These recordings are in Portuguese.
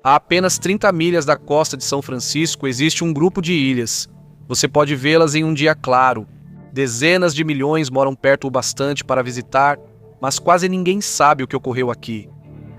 A apenas 30 milhas da costa de São Francisco existe um grupo de ilhas. Você pode vê-las em um dia claro. Dezenas de milhões moram perto o bastante para visitar, mas quase ninguém sabe o que ocorreu aqui.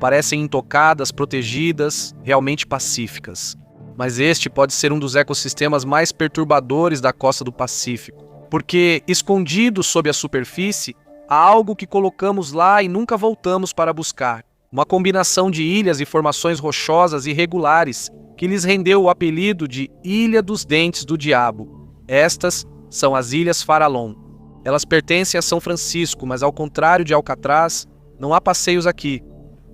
Parecem intocadas, protegidas, realmente pacíficas. Mas este pode ser um dos ecossistemas mais perturbadores da costa do Pacífico, porque, escondido sob a superfície, há algo que colocamos lá e nunca voltamos para buscar. Uma combinação de ilhas e formações rochosas irregulares que lhes rendeu o apelido de Ilha dos Dentes do Diabo. Estas são as Ilhas Farallon. Elas pertencem a São Francisco, mas ao contrário de Alcatraz, não há passeios aqui.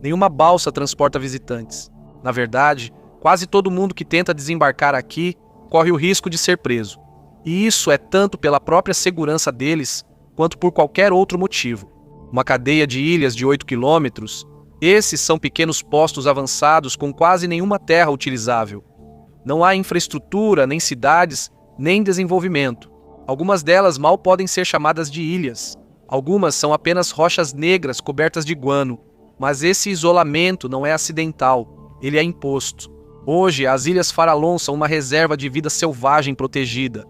Nenhuma balsa transporta visitantes. Na verdade, quase todo mundo que tenta desembarcar aqui corre o risco de ser preso. E isso é tanto pela própria segurança deles, quanto por qualquer outro motivo. Uma cadeia de ilhas de 8 quilômetros, esses são pequenos postos avançados com quase nenhuma terra utilizável. Não há infraestrutura, nem cidades, nem desenvolvimento. Algumas delas mal podem ser chamadas de ilhas. Algumas são apenas rochas negras cobertas de guano. Mas esse isolamento não é acidental, ele é imposto. Hoje, as Ilhas Farallon são uma reserva de vida selvagem protegida.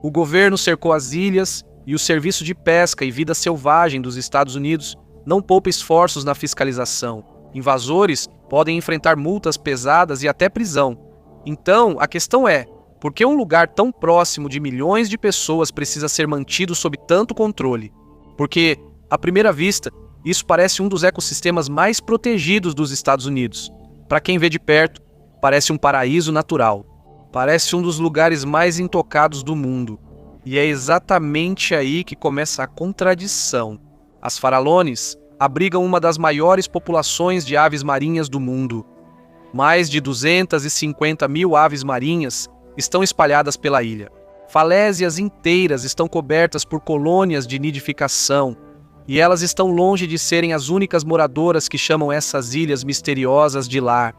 O governo cercou as ilhas e o Serviço de Pesca e Vida Selvagem dos Estados Unidos não poupa esforços na fiscalização. Invasores podem enfrentar multas pesadas e até prisão. Então, a questão é, por que um lugar tão próximo de milhões de pessoas precisa ser mantido sob tanto controle? Porque, à primeira vista, isso parece um dos ecossistemas mais protegidos dos Estados Unidos. Para quem vê de perto, parece um paraíso natural. Parece um dos lugares mais intocados do mundo. E é exatamente aí que começa a contradição. As Farallones abrigam uma das maiores populações de aves marinhas do mundo. Mais de 250 mil aves marinhas estão espalhadas pela ilha. Falésias inteiras estão cobertas por colônias de nidificação, e elas estão longe de serem as únicas moradoras que chamam essas ilhas misteriosas de lar.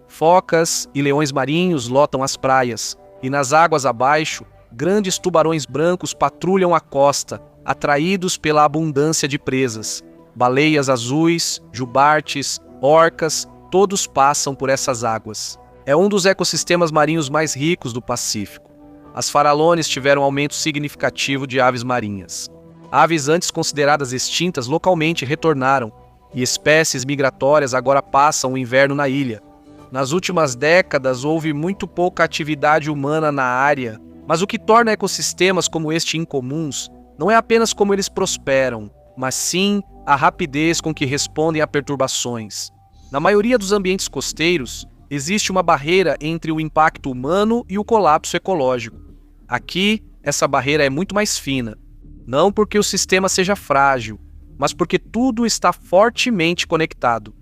Focas e leões marinhos lotam as praias, e nas águas abaixo, grandes tubarões brancos patrulham a costa, atraídos pela abundância de presas. Baleias azuis, jubartes, orcas, todos passam por essas águas. É um dos ecossistemas marinhos mais ricos do Pacífico. As Farallones tiveram aumento significativo de aves marinhas. Aves antes consideradas extintas localmente retornaram, e espécies migratórias agora passam o inverno na ilha. Nas últimas décadas houve muito pouca atividade humana na área, mas o que torna ecossistemas como este incomuns não é apenas como eles prosperam, mas sim a rapidez com que respondem a perturbações. Na maioria dos ambientes costeiros, existe uma barreira entre o impacto humano e o colapso ecológico. Aqui, essa barreira é muito mais fina. Não porque o sistema seja frágil, mas porque tudo está fortemente conectado.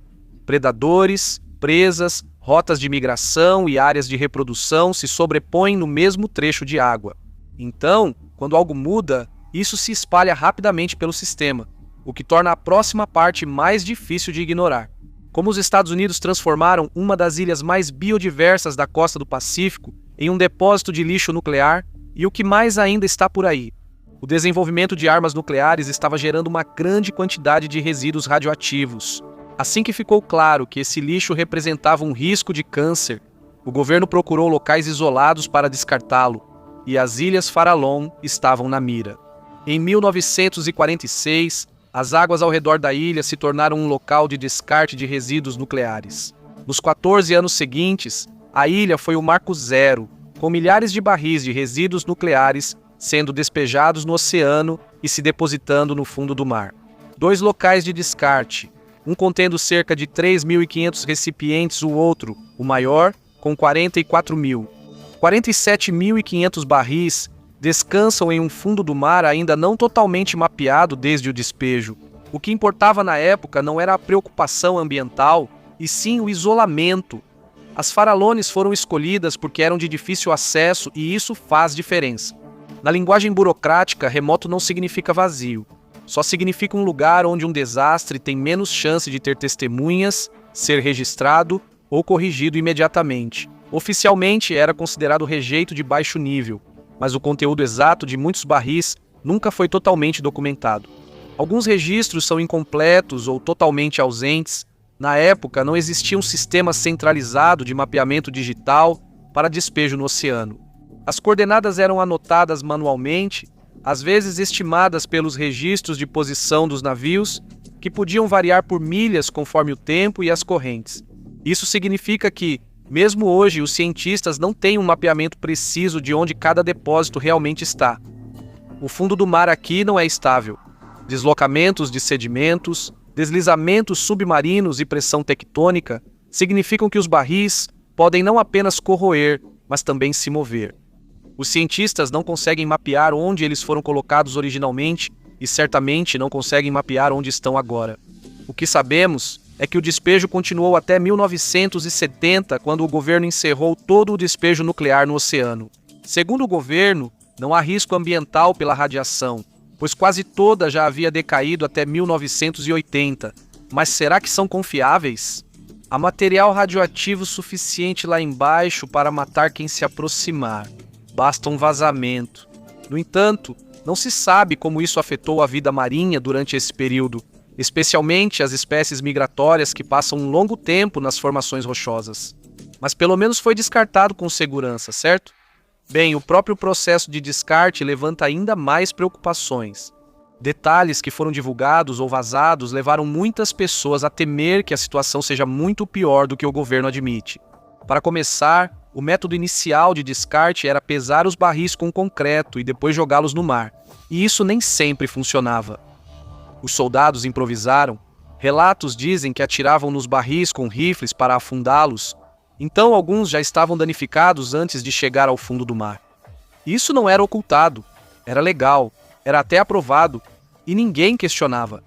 Predadores, presas, rotas de migração e áreas de reprodução se sobrepõem no mesmo trecho de água. Então, quando algo muda, isso se espalha rapidamente pelo sistema, o que torna a próxima parte mais difícil de ignorar. Como os Estados Unidos transformaram uma das ilhas mais biodiversas da costa do Pacífico em um depósito de lixo nuclear, e o que mais ainda está por aí. O desenvolvimento de armas nucleares estava gerando uma grande quantidade de resíduos radioativos. Assim que ficou claro que esse lixo representava um risco de câncer, o governo procurou locais isolados para descartá-lo, e as Ilhas Farallon estavam na mira. Em 1946, as águas ao redor da ilha se tornaram um local de descarte de resíduos nucleares. Nos 14 anos seguintes, a ilha foi o marco zero, com milhares de barris de resíduos nucleares sendo despejados no oceano e se depositando no fundo do mar. 2 locais de descarte, um contendo cerca de 3.500 recipientes, o outro, o maior, com 44 mil. 47.500 barris descansam em um fundo do mar ainda não totalmente mapeado desde o despejo. O que importava na época não era a preocupação ambiental, e sim o isolamento. As Farallones foram escolhidas porque eram de difícil acesso e isso faz diferença. Na linguagem burocrática, remoto não significa vazio. Só significa um lugar onde um desastre tem menos chance de ter testemunhas, ser registrado ou corrigido imediatamente. Oficialmente era considerado rejeito de baixo nível, mas o conteúdo exato de muitos barris nunca foi totalmente documentado. Alguns registros são incompletos ou totalmente ausentes, Na época, não existia um sistema centralizado de mapeamento digital para despejo no oceano. As coordenadas eram anotadas manualmente, às vezes estimadas pelos registros de posição dos navios, que podiam variar por milhas conforme o tempo e as correntes. Isso significa que, mesmo hoje, os cientistas não têm um mapeamento preciso de onde cada depósito realmente está. O fundo do mar aqui não é estável. Deslocamentos de sedimentos, deslizamentos submarinos e pressão tectônica significam que os barris podem não apenas corroer, mas também se mover. Os cientistas não conseguem mapear onde eles foram colocados originalmente e certamente não conseguem mapear onde estão agora. O que sabemos é que o despejo continuou até 1970, quando o governo encerrou todo o despejo nuclear no oceano. Segundo o governo, não há risco ambiental pela radiação, pois quase toda já havia decaído até 1980. Mas será que são confiáveis? Há material radioativo suficiente lá embaixo para matar quem se aproximar. Basta um vazamento. No entanto, não se sabe como isso afetou a vida marinha durante esse período, especialmente as espécies migratórias que passam um longo tempo nas formações rochosas. Mas pelo menos foi descartado com segurança, certo? Bem, o próprio processo de descarte levanta ainda mais preocupações. Detalhes que foram divulgados ou vazados levaram muitas pessoas a temer que a situação seja muito pior do que o governo admite. Para começar, o método inicial de descarte era pesar os barris com concreto e depois jogá-los no mar, e isso nem sempre funcionava. Os soldados improvisaram, relatos dizem que atiravam nos barris com rifles para afundá-los, então alguns já estavam danificados antes de chegar ao fundo do mar. Isso não era ocultado, era legal, era até aprovado, e ninguém questionava.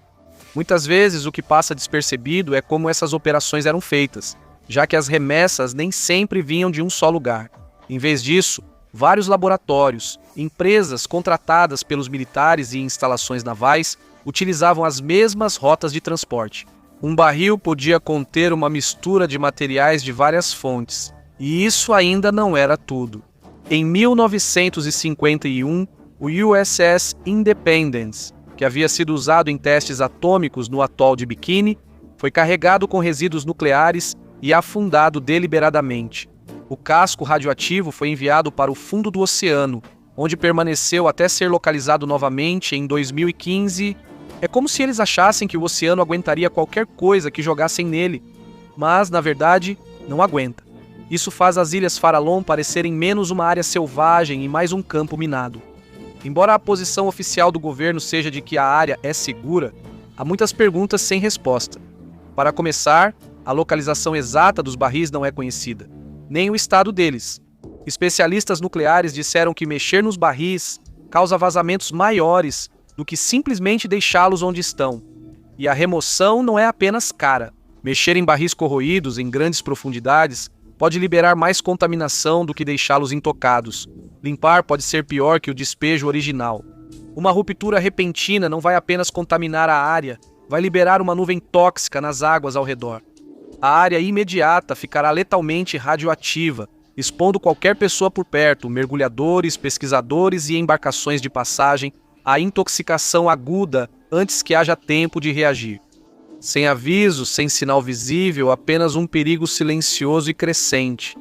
Muitas vezes o que passa despercebido é como essas operações eram feitas, já que as remessas nem sempre vinham de um só lugar. Em vez disso, vários laboratórios, empresas contratadas pelos militares e instalações navais utilizavam as mesmas rotas de transporte. Um barril podia conter uma mistura de materiais de várias fontes, e isso ainda não era tudo. Em 1951, o USS Independence, que havia sido usado em testes atômicos no atol de Bikini, foi carregado com resíduos nucleares e afundado deliberadamente. O casco radioativo foi enviado para o fundo do oceano, onde permaneceu até ser localizado novamente em 2015. É como se eles achassem que o oceano aguentaria qualquer coisa que jogassem nele, mas, na verdade, não aguenta. Isso faz as Ilhas Farallon parecerem menos uma área selvagem e mais um campo minado. Embora a posição oficial do governo seja de que a área é segura, há muitas perguntas sem resposta. Para começar, a localização exata dos barris não é conhecida, nem o estado deles. Especialistas nucleares disseram que mexer nos barris causa vazamentos maiores do que simplesmente deixá-los onde estão. E a remoção não é apenas cara. Mexer em barris corroídos em grandes profundidades pode liberar mais contaminação do que deixá-los intocados. Limpar pode ser pior que o despejo original. Uma ruptura repentina não vai apenas contaminar a área, vai liberar uma nuvem tóxica nas águas ao redor. A área imediata ficará letalmente radioativa, expondo qualquer pessoa por perto, mergulhadores, pesquisadores e embarcações de passagem, à intoxicação aguda antes que haja tempo de reagir. Sem aviso, sem sinal visível, apenas um perigo silencioso e crescente.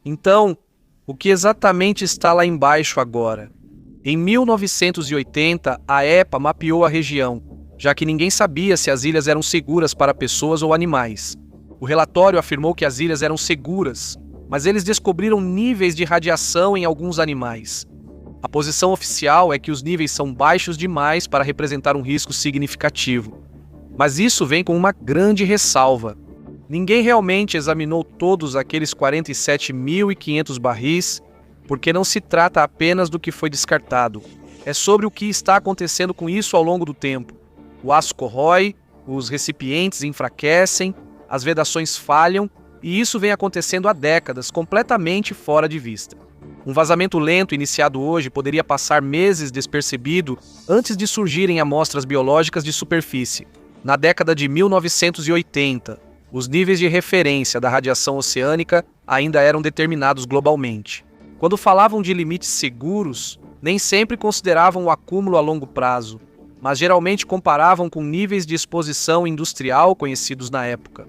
Então, o que exatamente está lá embaixo agora? Em 1980, a EPA mapeou a região, já que ninguém sabia se as ilhas eram seguras para pessoas ou animais. O relatório afirmou que as ilhas eram seguras, mas eles descobriram níveis de radiação em alguns animais. A posição oficial é que os níveis são baixos demais para representar um risco significativo. Mas isso vem com uma grande ressalva. Ninguém realmente examinou todos aqueles 47.500 barris, porque não se trata apenas do que foi descartado. É sobre o que está acontecendo com isso ao longo do tempo. O aço corrói, os recipientes enfraquecem, as vedações falham, e isso vem acontecendo há décadas, completamente fora de vista. Um vazamento lento iniciado hoje poderia passar meses despercebido antes de surgirem amostras biológicas de superfície. Na década de 1980, os níveis de referência da radiação oceânica ainda eram determinados globalmente. Quando falavam de limites seguros, nem sempre consideravam o acúmulo a longo prazo, mas geralmente comparavam com níveis de exposição industrial conhecidos na época.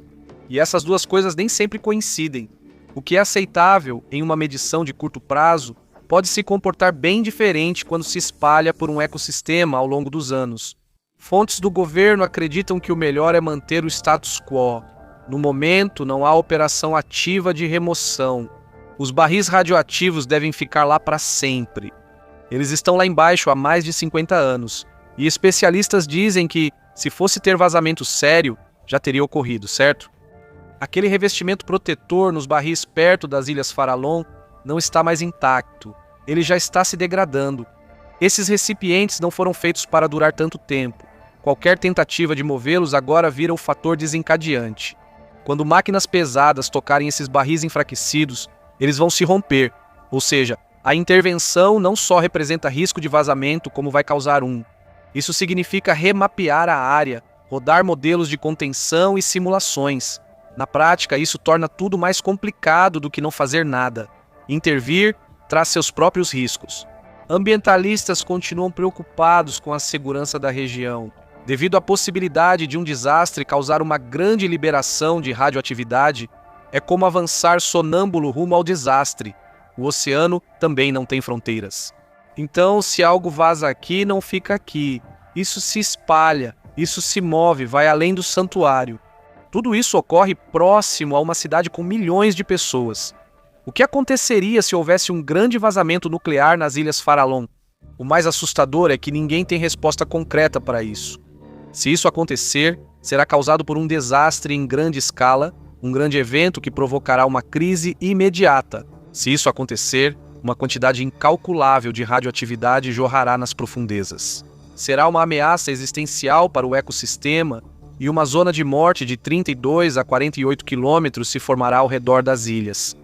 E essas duas coisas nem sempre coincidem. O que é aceitável em uma medição de curto prazo pode se comportar bem diferente quando se espalha por um ecossistema ao longo dos anos. Fontes do governo acreditam que o melhor é manter o status quo. No momento, não há operação ativa de remoção. Os barris radioativos devem ficar lá para sempre. Eles estão lá embaixo há mais de 50 anos, e especialistas dizem que, se fosse ter vazamento sério, já teria ocorrido, certo? Aquele revestimento protetor nos barris perto das Ilhas Farallon não está mais intacto. Ele já está se degradando. Esses recipientes não foram feitos para durar tanto tempo. Qualquer tentativa de movê-los agora vira o fator desencadeante. Quando máquinas pesadas tocarem esses barris enfraquecidos, eles vão se romper, ou seja, a intervenção não só representa risco de vazamento, como vai causar um. Isso significa remapear a área, rodar modelos de contenção e simulações. Na prática, isso torna tudo mais complicado do que não fazer nada. Intervir traz seus próprios riscos. Ambientalistas continuam preocupados com a segurança da região, devido à possibilidade de um desastre causar uma grande liberação de radioatividade. É como avançar sonâmbulo rumo ao desastre. O oceano também não tem fronteiras. Então, se algo vaza aqui, não fica aqui. Isso se espalha, isso se move, vai além do santuário. Tudo isso ocorre próximo a uma cidade com milhões de pessoas. O que aconteceria se houvesse um grande vazamento nuclear nas Ilhas Farallon? O mais assustador é que ninguém tem resposta concreta para isso. Se isso acontecer, será causado por um desastre em grande escala, um grande evento que provocará uma crise imediata. Se isso acontecer, uma quantidade incalculável de radioatividade jorrará nas profundezas. Será uma ameaça existencial para o ecossistema e uma zona de morte de 32 a 48 quilômetros se formará ao redor das ilhas.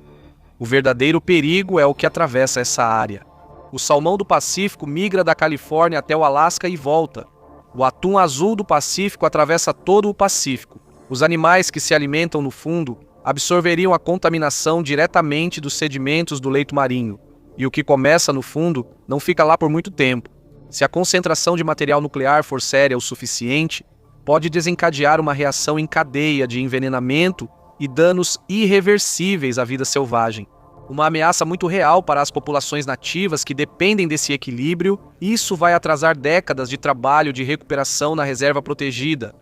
O verdadeiro perigo é o que atravessa essa área. O salmão do Pacífico migra da Califórnia até o Alasca e volta. O atum azul do Pacífico atravessa todo o Pacífico. Os animais que se alimentam no fundo absorveriam a contaminação diretamente dos sedimentos do leito marinho, e o que começa no fundo não fica lá por muito tempo. Se a concentração de material nuclear for séria o suficiente, pode desencadear uma reação em cadeia de envenenamento e danos irreversíveis à vida selvagem. Uma ameaça muito real para as populações nativas que dependem desse equilíbrio, e isso vai atrasar décadas de trabalho de recuperação na reserva protegida.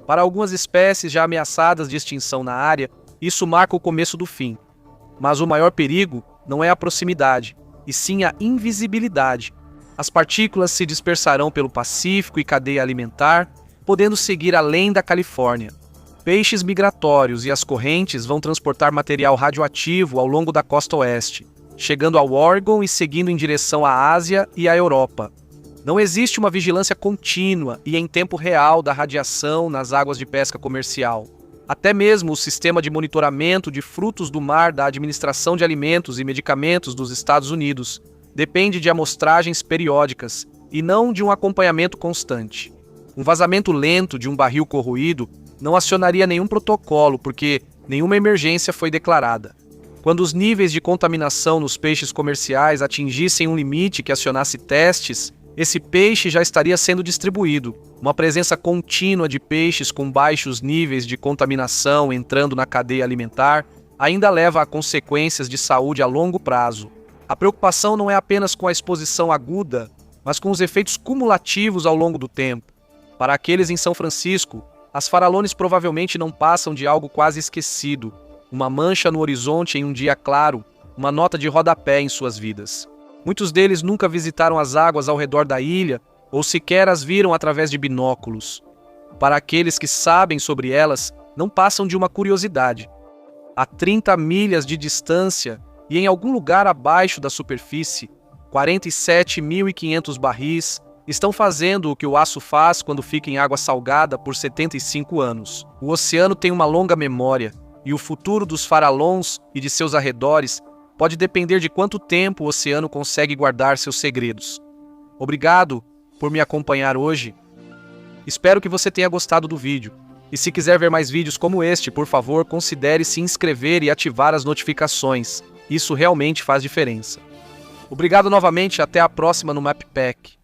Para algumas espécies já ameaçadas de extinção na área, isso marca o começo do fim. Mas o maior perigo não é a proximidade, e sim a invisibilidade. As partículas se dispersarão pelo Pacífico e cadeia alimentar, podendo seguir além da Califórnia. Peixes migratórios e as correntes vão transportar material radioativo ao longo da costa oeste, chegando ao Oregon e seguindo em direção à Ásia e à Europa. Não existe uma vigilância contínua e em tempo real da radiação nas águas de pesca comercial. Até mesmo o sistema de monitoramento de frutos do mar da Administração de Alimentos e Medicamentos dos Estados Unidos depende de amostragens periódicas e não de um acompanhamento constante. Um vazamento lento de um barril corroído não acionaria nenhum protocolo porque nenhuma emergência foi declarada. Quando os níveis de contaminação nos peixes comerciais atingissem um limite que acionasse testes, esse peixe já estaria sendo distribuído. Uma presença contínua de peixes com baixos níveis de contaminação entrando na cadeia alimentar ainda leva a consequências de saúde a longo prazo. A preocupação não é apenas com a exposição aguda, mas com os efeitos cumulativos ao longo do tempo. Para aqueles em São Francisco, as Farallones provavelmente não passam de algo quase esquecido, uma mancha no horizonte em um dia claro, uma nota de rodapé em suas vidas. Muitos deles nunca visitaram as águas ao redor da ilha ou sequer as viram através de binóculos. Para aqueles que sabem sobre elas, não passam de uma curiosidade. A 30 milhas de distância e em algum lugar abaixo da superfície, 47.500 barris estão fazendo o que o aço faz quando fica em água salgada por 75 anos. O oceano tem uma longa memória e o futuro dos Farallons e de seus arredores pode depender de quanto tempo o oceano consegue guardar seus segredos. Obrigado por me acompanhar hoje. Espero que você tenha gostado do vídeo. E se quiser ver mais vídeos como este, por favor, considere se inscrever e ativar as notificações. Isso realmente faz diferença. Obrigado novamente, até a próxima no MapPack.